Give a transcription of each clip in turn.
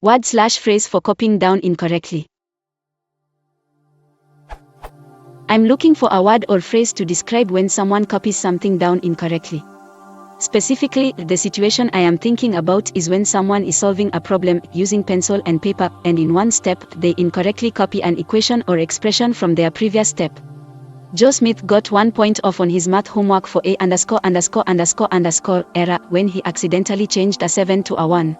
Word/phrase for copying down incorrectly. I'm looking for a word or phrase to describe when someone copies something down incorrectly. Specifically, the situation I am thinking about is when someone is solving a problem using pencil and paper, and in one step, they incorrectly copy an equation or expression from their previous step. Joe Smith got 1 point off on his math homework for a _____ error when he accidentally changed a 7 to a 1.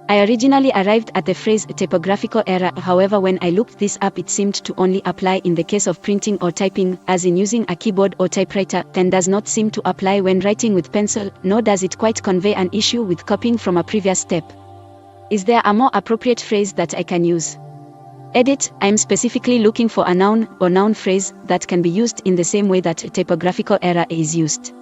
I originally arrived at the phrase typographical error, however when I looked this up it seemed to only apply in the case of printing or typing, as in using a keyboard or typewriter, and does not seem to apply when writing with pencil, nor does it quite convey an issue with copying from a previous step. Is there a more appropriate phrase that I can use? Edit, I'm specifically looking for a noun or noun phrase that can be used in the same way that typographical error is used.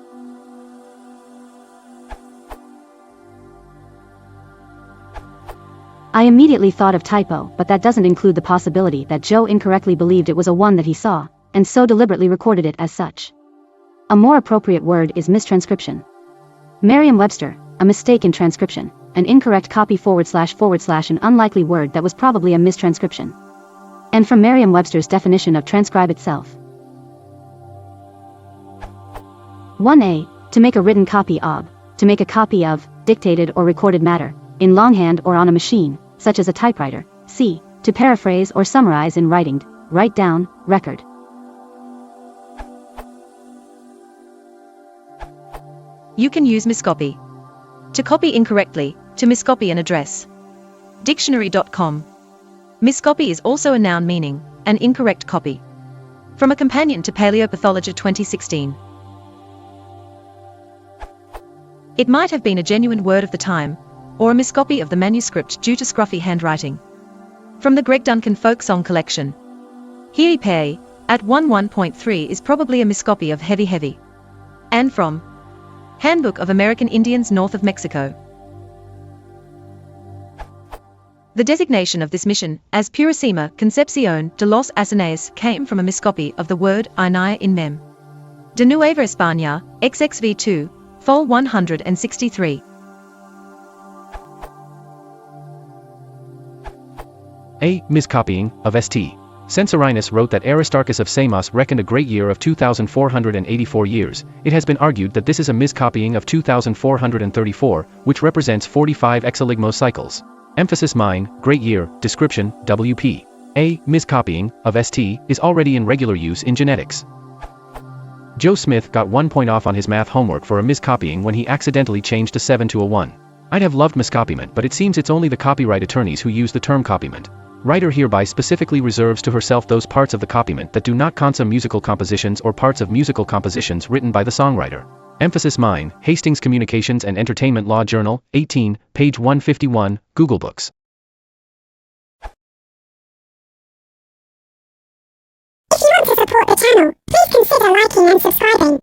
I immediately thought of typo, but that doesn't include the possibility that Joe incorrectly believed it was a 1 that he saw, and so deliberately recorded it as such. A more appropriate word is mistranscription. Merriam-Webster, a mistake in transcription, an incorrect copy // an unlikely word that was probably a mistranscription. And from Merriam-Webster's definition of transcribe itself. 1a. To make a written copy of, to make a copy of, dictated or recorded matter, in longhand or on a machine, such as a typewriter. C. To paraphrase or summarize in writing, write down, record. You can use miscopy. To copy incorrectly, to miscopy an address. Dictionary.com. Miscopy is also a noun meaning an incorrect copy. From a companion to Paleopathology 2016. It might have been a genuine word of the time, or a miscopy of the manuscript due to scruffy handwriting. From the Greg Duncan folk song collection. Here Pay, at 1.1.3 is probably a miscopy of Heavy Heavy. And from Handbook of American Indians North of Mexico. The designation of this mission as Purísima Concepción de los Ateneos came from a miscopy of the word Inaya in Mem. De Nueva España, XXV2, Fol 163. A. Miscopying, of St. Censorinus wrote that Aristarchus of Samos reckoned a great year of 2,484 years. It has been argued that this is a miscopying of 2,434, which represents 45 exoligmos cycles. Emphasis mine, great year, description, WP. A. Miscopying, of St. is already in regular use in genetics. Joe Smith got 1 point off on his math homework for a miscopying when he accidentally changed a 7 to a 1. I'd have loved miscopyment, but it seems it's only the copyright attorneys who use the term copyment. Writer hereby specifically reserves to herself those parts of the copyment that do not concern musical compositions or parts of musical compositions written by the songwriter. Emphasis mine, Hastings Communications and Entertainment Law Journal, 18, page 151, Google Books. If you want to support the channel, please consider liking and subscribing.